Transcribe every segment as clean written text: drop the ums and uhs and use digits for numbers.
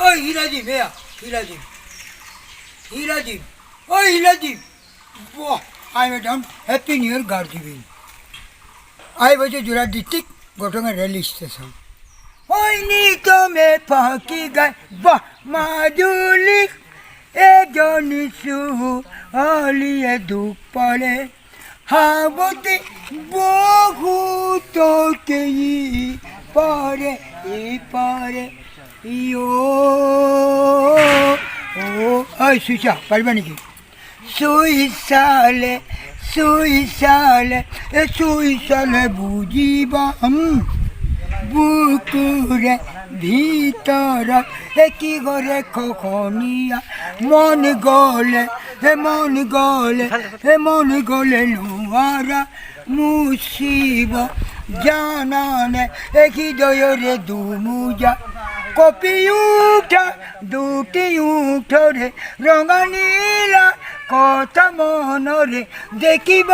ওই হিরাজিম হেয়া হিরাজিম হিরাজিম ওই হিরাজিম বাহ আই ম্যাডাম হ্যাপি নিউ ইয়ার গার্জিবিন আই বলছে জোড়া ডিস্ট্রিক্ট ঘটনা রেল স্টেশন ওই নিতমে পাখি গায় বাহ মাদুলি এজনি সুহু আলিয়ে দুঃখ পড়ে হাবতে বহু তোকেই পরে পারে ইয়ো ও ওই সুইসা পারবে নাকি সুইসালে সুইসালে বুঝিবা বুকুরে ভিতর কি করে খনিয়া মন গলে লোহারা মুসিব জানানে হৃদয়রে দুমুজা কপি উঠা দুটি উঠরে রঙানীলা কথা মনরে দেখিব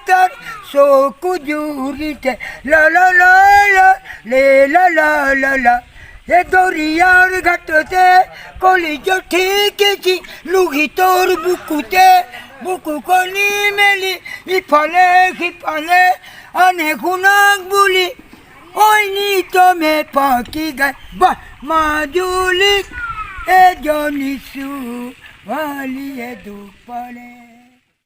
তার চকু জুড়িতে লা লে লা এ দরিয়ার ঘাটতে কলিজ ঠিকেছি লুঘি তোর বুকু কলি মেলি ইফালে সিফালে আনে খুনাক বুলি ওই নিতমে পাখি গায় বাহ মাজুলি এজনি সুভালিয়ে দুপালে